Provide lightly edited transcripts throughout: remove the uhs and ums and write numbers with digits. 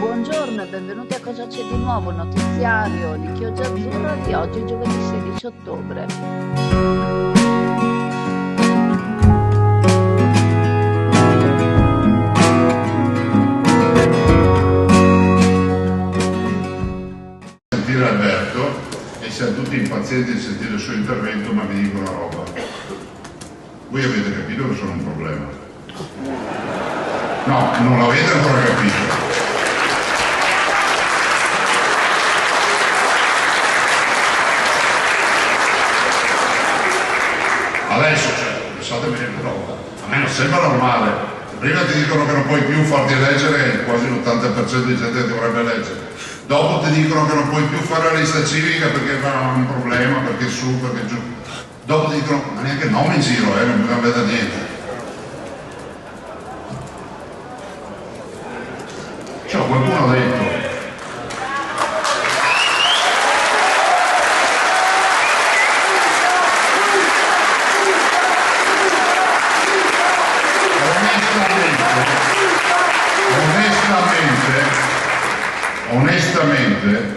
buongiorno e benvenuti a Cosa c'è di nuovo, notiziario di Chioggia Azzurra di oggi, giovedì 16 ottobre. Sentire Alberto e siamo tutti impazienti di sentire il suo intervento, ma vi dico una roba. Voi avete capito che sono un problema? No, non l'avete ancora capito. Adesso, pensate bene, però a me non sembra normale. Prima ti dicono che non puoi più farti eleggere, quasi l'80% di gente che dovrebbe leggere. Dopo ti dicono che non puoi più fare la lista civica perché ha un problema, perché su, perché giù. Dopo ti dicono, ma neanche nome in giro, non mi cambia niente. Cioè, qualcuno ha detto. Onestamente,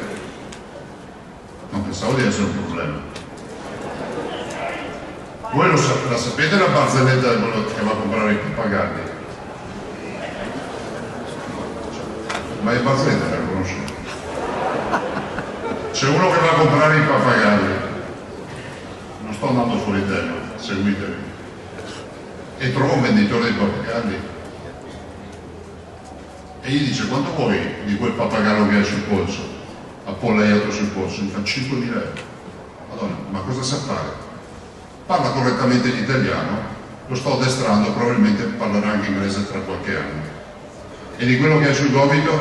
non pensavo di essere un problema. Voi la sapete la barzelletta di quello che va a comprare i pappagalli? Ma le barzellette le conoscete? C'è uno che va a comprare i pappagalli, non sto andando fuori tema, seguitemi, e trova un venditore di pappagalli e gli dice: quanto vuoi di quel pappagallo che hai sul polso? Appollaiato sul polso, gli fa 5.000 euro. Madonna, ma cosa sa fare? Parla correttamente l'italiano, lo sto addestrando, probabilmente parlerà anche inglese tra qualche anno. E di quello che hai sul gomito?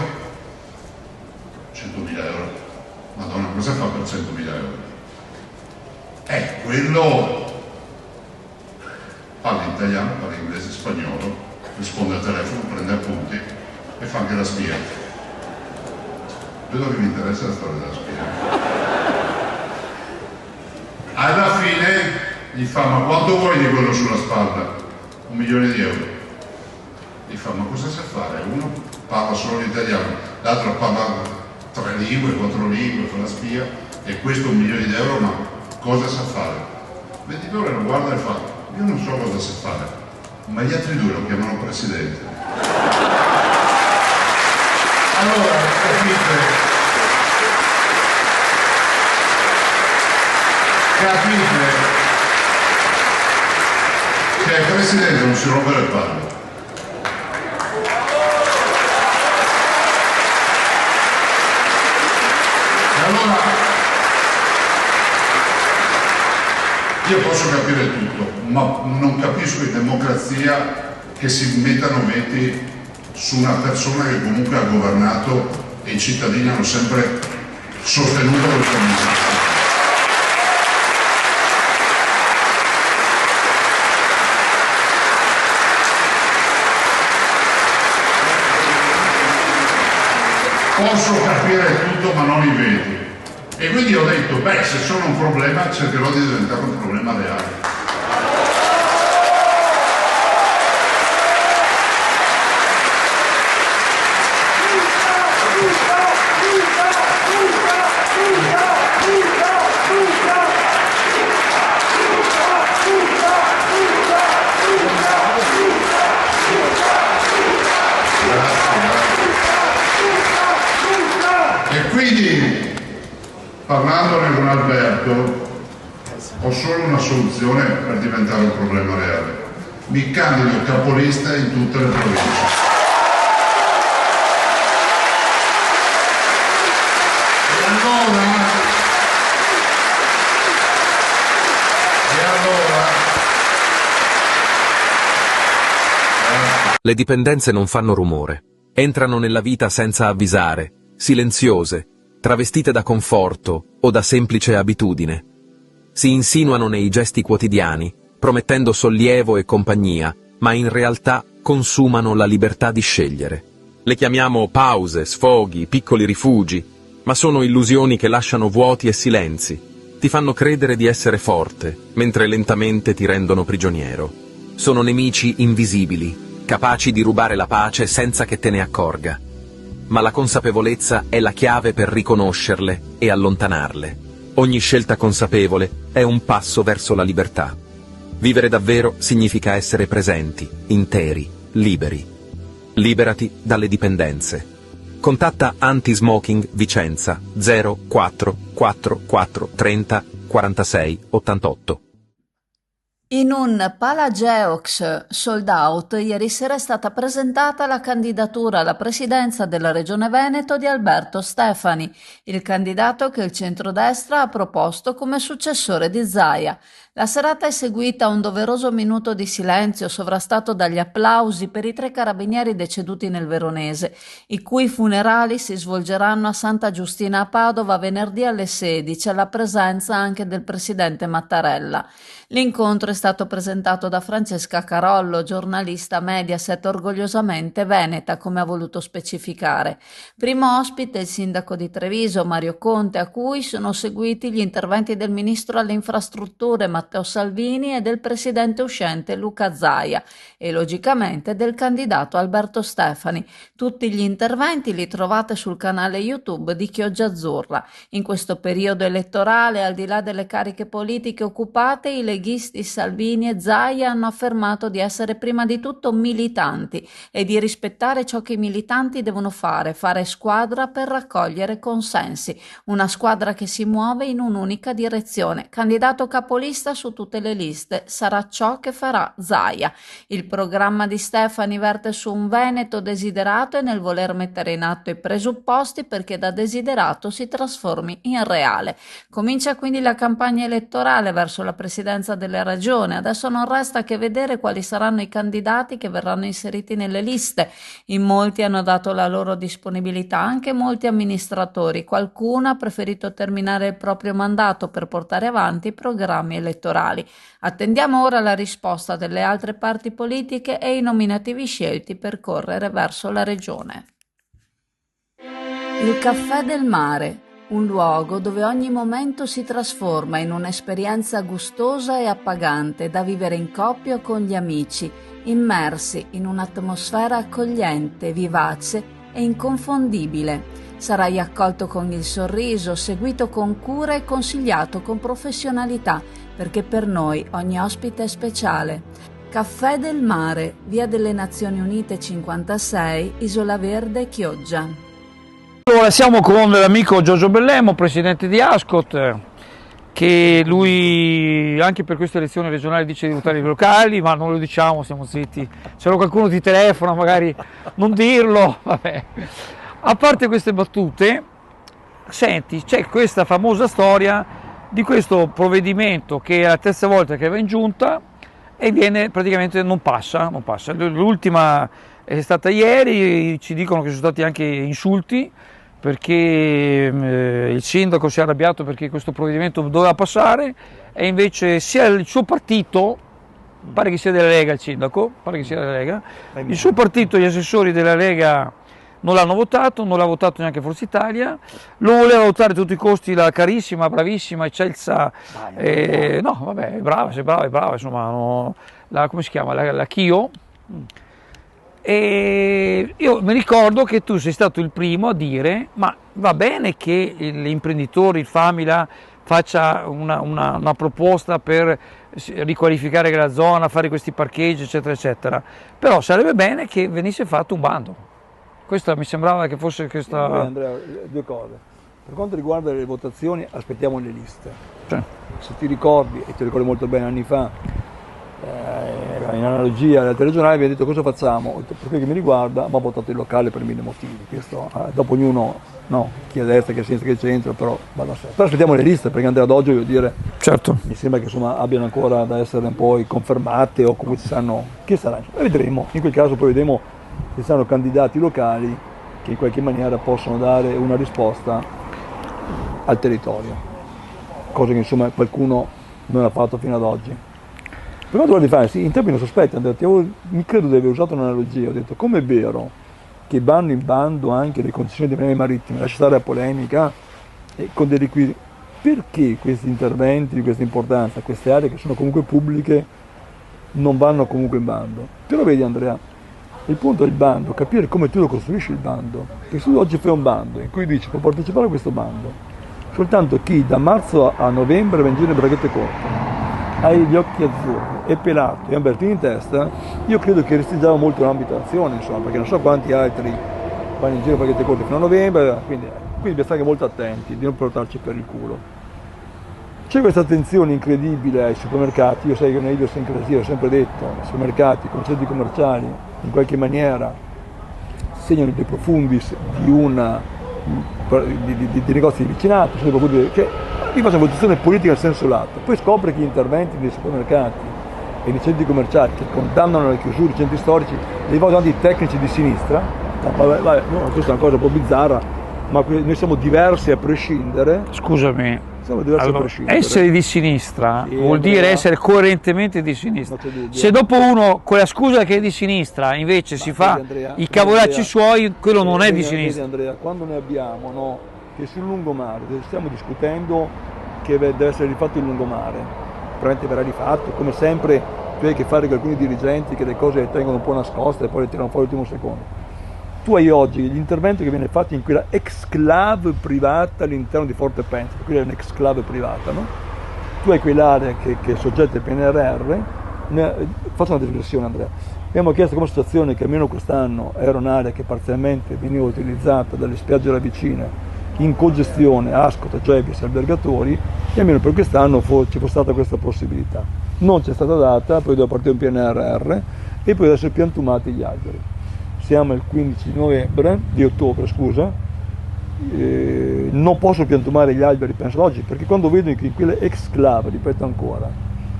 100.000 euro. Madonna, cosa fa per 100.000 euro? Quello parla italiano, parla inglese, spagnolo, risponde al telefono, prende appunti e fa anche la spia. Vedo che vi interessa la storia della spia. Alla fine gli fa: ma quanto vuoi di quello sulla spalla? 1.000.000 di euro. Gli fa: ma cosa sa fare? Uno parla solo l'italiano, l'altro parla 3 lingue, 4 lingue, fa la spia, e questo 1.000.000 di euro, ma cosa sa fare? Il venditore lo guarda e fa: io non so cosa sa fare, ma gli altri due lo chiamano presidente. Allora, capite che il presidente non si rompe le palle. E allora io posso capire tutto, ma non capisco in democrazia che si mettano veti su una persona che comunque ha governato e i cittadini hanno sempre sostenuto questa amministrazione. Posso capire tutto, ma non i vedi. E quindi ho detto: beh, se sono un problema cercherò di diventare un problema reale. E quindi, parlandone con Alberto, ho solo una soluzione per diventare un problema reale: mi candido capolista in tutte le province. E allora Le dipendenze non fanno rumore, entrano nella vita senza avvisare, silenziose, travestite da conforto o da semplice abitudine. Si insinuano nei gesti quotidiani, promettendo sollievo e compagnia, ma in realtà consumano la libertà di scegliere. Le chiamiamo pause, sfoghi, piccoli rifugi, ma sono illusioni che lasciano vuoti e silenzi. Ti fanno credere di essere forte, mentre lentamente ti rendono prigioniero. Sono nemici invisibili, capaci di rubare la pace senza che te ne accorga. ma la consapevolezza è la chiave per riconoscerle e allontanarle. Ogni scelta consapevole è un passo verso la libertà. Vivere davvero significa essere presenti, interi, liberi. Liberati dalle dipendenze. Contatta Anti-Smoking Vicenza 04 44 30 46 88. In un Palageox sold out, ieri sera è stata presentata la candidatura alla presidenza della Regione Veneto di Alberto Stefani, il candidato che il centrodestra ha proposto come successore di Zaia. La serata è seguita a un doveroso minuto di silenzio sovrastato dagli applausi per i 3 carabinieri deceduti nel Veronese, i cui funerali si svolgeranno a Santa Giustina a Padova venerdì alle 16, alla presenza anche del presidente Mattarella. L'incontro è stato presentato da Francesca Carollo, giornalista Mediaset orgogliosamente veneta, come ha voluto specificare. Primo ospite il sindaco di Treviso, Mario Conte, a cui sono seguiti gli interventi del ministro alle infrastrutture Matteo Salvini e del presidente uscente Luca Zaia e logicamente del candidato Alberto Stefani. Tutti gli interventi li trovate sul canale YouTube di Chioggia Azzurra. In questo periodo elettorale, al di là delle cariche politiche occupate, i leghisti Salvini e Zaia hanno affermato di essere prima di tutto militanti e di rispettare ciò che i militanti devono fare squadra per raccogliere consensi, una squadra che si muove in un'unica direzione. Candidato capolista su tutte le liste, sarà ciò che farà Zaia. Il programma di Stefani verte su un Veneto desiderato e nel voler mettere in atto i presupposti perché da desiderato si trasformi in reale. Comincia quindi la campagna elettorale verso la presidenza della regione. Adesso non resta che vedere quali saranno i candidati che verranno inseriti nelle liste. In molti hanno dato la loro disponibilità, anche molti amministratori. Qualcuno ha preferito terminare il proprio mandato per portare avanti i programmi elettorali. Attendiamo ora la risposta delle altre parti politiche e i nominativi scelti per correre verso la regione. Il Caffè del Mare, un luogo dove ogni momento si trasforma in un'esperienza gustosa e appagante da vivere in coppia o con gli amici, immersi in un'atmosfera accogliente, vivace e inconfondibile. Sarai accolto con il sorriso, seguito con cura e consigliato con professionalità, perché per noi ogni ospite è speciale. Caffè del Mare, Via delle Nazioni Unite 56, Isola Verde, Chioggia. Allora, siamo con l'amico Giorgio Bellemo, presidente di Ascot, che lui anche per queste elezioni regionali dice di votare i locali, ma non lo diciamo, stiamo zitti. Se qualcuno ti telefona, magari non dirlo, vabbè. A parte queste battute, senti, c'è questa famosa storia di questo provvedimento che è la terza volta che va in giunta e viene praticamente non passa. L'ultima è stata ieri, ci dicono che sono stati anche insulti perché il sindaco si è arrabbiato perché questo provvedimento doveva passare e invece sia il suo partito, pare che sia della Lega il sindaco, il suo partito, gli assessori della Lega non l'hanno votato, non l'ha votato neanche Forza Italia, lo voleva votare a tutti i costi la carissima, bravissima, eccelsa, no vabbè, è brava, insomma, no, come si chiama, la Chio. E io mi ricordo che tu sei stato il primo a dire, ma va bene che l'imprenditore, il Famila, faccia una proposta per riqualificare la zona, fare questi parcheggi, eccetera, eccetera, però sarebbe bene che venisse fatto un bando. Questa mi sembrava che fosse questa... Andrea, due cose. Per quanto riguarda le votazioni, aspettiamo le liste. Sì. Se ti ricordi, e ti ricordi molto bene anni fa, in analogia alle altre regionali abbiamo detto cosa facciamo? Per quello che mi riguarda, ma ho votato il locale per 1000 motivi. Questo, dopo ognuno, no, chi è a destra, chi è a sinistra, chi è a centro, però vado a sé. Però aspettiamo le liste, perché Andrea ad oggi, voglio dire, certo, mi sembra che insomma abbiano ancora da essere un po' confermate o comunque ci saranno, chi sarà? E vedremo, in quel caso poi vedremo ci saranno candidati locali che in qualche maniera possono dare una risposta al territorio, cosa che insomma qualcuno non ha fatto fino ad oggi. Per quanto riguarda i fasi, in termini sospetti, mi credo di aver usato un'analogia, ho detto come è vero che vanno in bando anche le concessioni dei beni marittimi, lascia stare la polemica, con dei requisiti, perché questi interventi di questa importanza, queste aree che sono comunque pubbliche, non vanno comunque in bando? Te lo vedi Andrea? Il punto è il bando, capire come tu lo costruisci il bando. Perché se tu oggi fai un bando in cui dici può partecipare a questo bando soltanto chi da marzo a novembre va in giro in braghette corte, hai gli occhi azzurri, è pelato e ha Bertini in testa, io credo che restringiamo molto l'ambito d'azione, insomma, perché non so quanti altri vanno in giro in braghette corte fino a novembre, quindi bisogna stare molto attenti di non portarci per il culo. C'è questa attenzione incredibile ai supermercati, io sai che è una idiosincrasia, ho sempre detto, i supermercati, i centri commerciali, in qualche maniera segnano dei profundis di negozi di vicinato, cioè, io faccio una posizione politica nel senso lato, poi scopre che gli interventi dei supermercati e dei centri commerciali che condannano le chiusure dei centri storici li vogliono anche i tecnici di sinistra, no, questa è una cosa un po' bizzarra, ma noi siamo diversi a prescindere. Scusami, Siamo diversi a prescindere. essere di sinistra vuol dire essere coerentemente di sinistra. dubbio. Se dopo uno con la scusa che è di sinistra invece si fa Andrea, i cavolacci suoi, quello non è di vedi, sinistra. Andrea, quando noi abbiamo, no, che sul lungomare stiamo discutendo che deve essere rifatto il lungomare, probabilmente verrà rifatto, come sempre tu hai a che fare con alcuni dirigenti che le cose le tengono un po' nascoste e poi le tirano fuori all'ultimo secondo. Tu hai oggi l'intervento che viene fatto in quella exclave privata all'interno di Forte Penza, quella è un'exclave privata, no? Tu hai quell'area che è soggetta al PNRR, faccio una digressione Andrea, abbiamo chiesto come associazione che almeno quest'anno era un'area che parzialmente veniva utilizzata dalle spiagge vicine in cogestione Ascot, Gevis e albergatori e almeno per quest'anno ci fosse stata questa possibilità. Non c'è stata data, poi doveva partire un PNRR e poi adesso piantumati gli alberi. Siamo il 15 di ottobre, scusa, non posso piantumare gli alberi, penso oggi, perché quando vedo che in quelle exclave, ripeto ancora,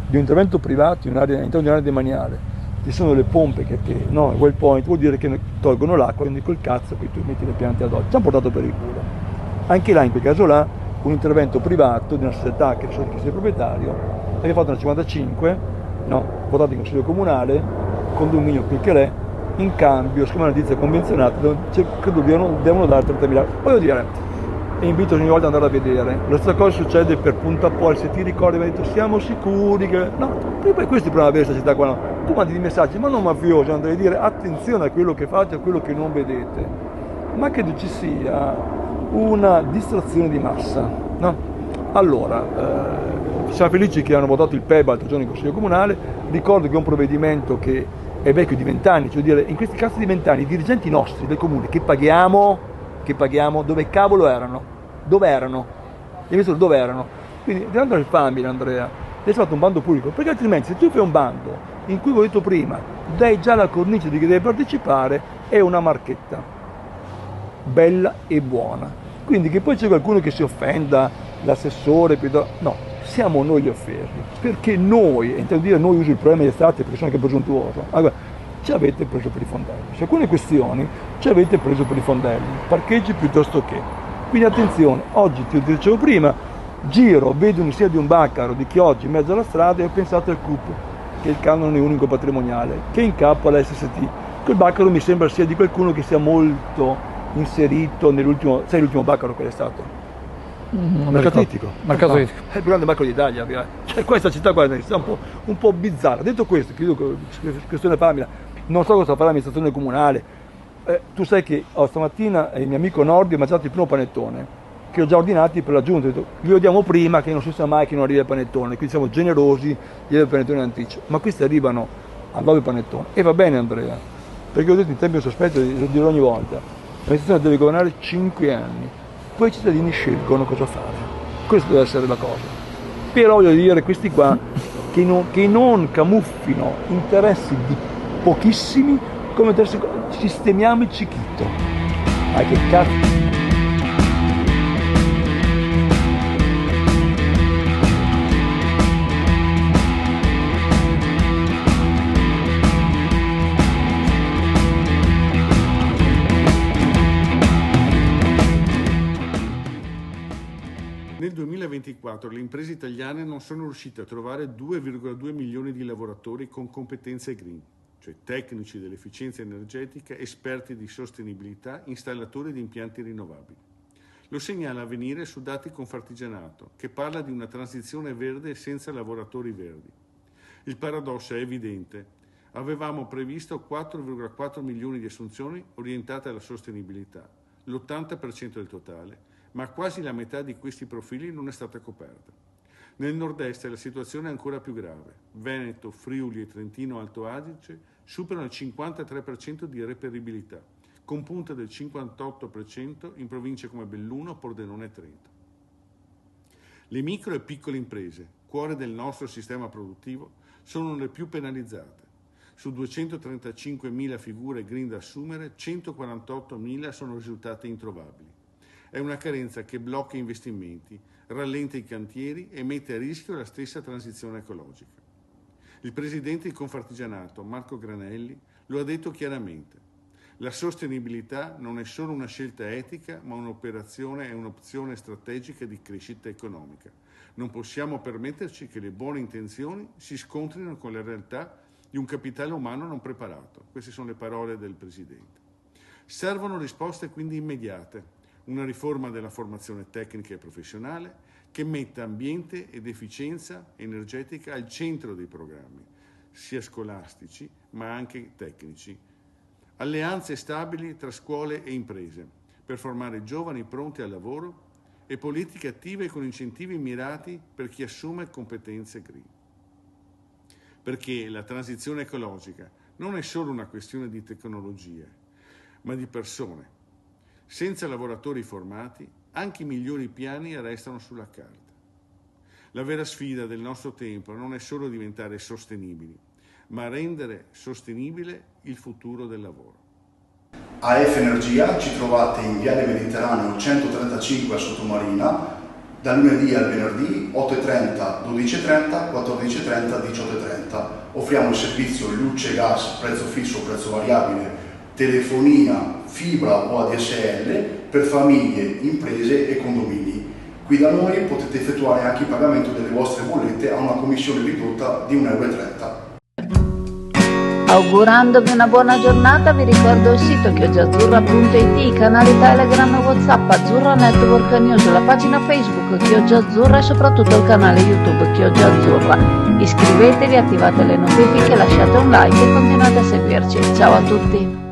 di un intervento privato all'interno di un'area demaniale, ci sono le pompe no, well point, vuol dire che tolgono l'acqua, quindi col cazzo che tu metti le piante ad oggi. Ci hanno portato per il culo. Anche là, in quel caso là, un intervento privato di una società che so che sia proprietario, abbiamo fatto una 55, no, votato in consiglio comunale, condominio quel che l'è, in cambio, siccome è una notizia convenzionata, credo devono dare 30.000. Voglio dire, e invito ogni volta ad andare a vedere. La stessa cosa succede per Punta Pol, se ti ricordi mi hai detto siamo sicuri che. No, prima questo è il problema di questa città qua. No. Tu mandi dei messaggi, ma non mafiosi, andrei a dire attenzione a quello che fate, a quello che non vedete. Ma che ci sia una distrazione di massa. No? Allora, siamo felici che hanno votato il PEB l'altro giorno in Consiglio Comunale, ricordo che è un provvedimento che è vecchio di 20 anni, cioè dire, in questi cazzo di 20 anni i dirigenti nostri del comune che paghiamo, dove cavolo erano? Dove erano? Gli amministratori dove erano? Quindi, tirando le famiglie, Andrea, hai fatto un bando pubblico, perché altrimenti se tu fai un bando in cui, come ho detto prima, dai già la cornice di chi deve partecipare, è una marchetta, bella e buona. Quindi che poi c'è qualcuno che si offenda, l'assessore, no. Siamo noi gli offesi, perché noi, e intendo dire noi uso il problema degli stati perché sono anche presuntuoso, allora, ci avete preso per i fondelli, su alcune questioni ci avete preso per i fondelli, parcheggi piuttosto che. Quindi attenzione, oggi ti dicevo prima, giro, vedo un'insia di un baccaro di Chioggi in mezzo alla strada e ho pensato al CUP, che è il canone unico patrimoniale, che è in capo alla SST. Quel baccaro mi sembra sia di qualcuno che sia molto inserito nell'ultimo, sai l'ultimo baccaro che è stato? Mercato Ittico. È il più grande baccaro d'Italia, cioè questa città qua è un po' bizzarra. Detto questo, chiudo questione famiglia, non so cosa farà l'amministrazione comunale. Tu sai che stamattina il mio amico Nordi ha mangiato il primo panettone, che ho già ordinati per la giunta, ho detto, li odiamo prima che non si sa mai che non arriva il panettone, quindi siamo generosi, gli arriva il panettone in anticipo, ma questi arrivano a 9 panettoni. E va bene Andrea, perché ho detto in tempi sospetti, lo dirò ogni volta, l'amministrazione deve governare 5 anni. Poi i cittadini scelgono cosa fare, questa deve essere la cosa. Però voglio dire, questi qua che non camuffino interessi di pochissimi come sistemiamo il Cichito. Ma che cazzo. Nel 2024 le imprese italiane non sono riuscite a trovare 2,2 milioni di lavoratori con competenze green, cioè tecnici dell'efficienza energetica, esperti di sostenibilità, installatori di impianti rinnovabili. Lo segnala Avvenire su dati Confartigianato, che parla di una transizione verde senza lavoratori verdi. Il paradosso è evidente. Avevamo previsto 4,4 milioni di assunzioni orientate alla sostenibilità, l'80% del totale, ma quasi la metà di questi profili non è stata coperta. Nel nord-est la situazione è ancora più grave. Veneto, Friuli e Trentino Alto Adige superano il 53% di reperibilità, con punta del 58% in province come Belluno, Pordenone e Trento. Le micro e piccole imprese, cuore del nostro sistema produttivo, sono le più penalizzate. Su 235.000 figure green da assumere, 148.000 sono risultate introvabili. È una carenza che blocca investimenti, rallenta i cantieri e mette a rischio la stessa transizione ecologica. Il presidente di Confartigianato, Marco Granelli, lo ha detto chiaramente. La sostenibilità non è solo una scelta etica, ma un'operazione e un'opzione strategica di crescita economica. Non possiamo permetterci che le buone intenzioni si scontrino con la realtà di un capitale umano non preparato. Queste sono le parole del Presidente. Servono risposte quindi immediate, una riforma della formazione tecnica e professionale che metta ambiente ed efficienza energetica al centro dei programmi, sia scolastici ma anche tecnici. Alleanze stabili tra scuole e imprese per formare giovani pronti al lavoro e politiche attive con incentivi mirati per chi assume competenze green. Perché la transizione ecologica non è solo una questione di tecnologie, ma di persone. Senza lavoratori formati, anche i migliori piani restano sulla carta. La vera sfida del nostro tempo non è solo diventare sostenibili, ma rendere sostenibile il futuro del lavoro. AF Energia ci trovate in Viale Mediterraneo 135 a Sottomarina, dal lunedì al venerdì 8.30, 12.30, 14.30, 18.30. Offriamo il servizio luce, gas, prezzo fisso, prezzo variabile, telefonia, fibra o ADSL per famiglie, imprese e condomini. Qui da noi potete effettuare anche il pagamento delle vostre bollette a una commissione ridotta di 1,30 €. Augurandovi una buona giornata vi ricordo il sito chioggiaazzurra.it, i canali Telegram e WhatsApp, Azzurra Network News, la pagina Facebook Chioggia Azzurra e soprattutto il canale YouTube Chioggia Azzurra. Iscrivetevi, attivate le notifiche, lasciate un like e continuate a seguirci. Ciao a tutti!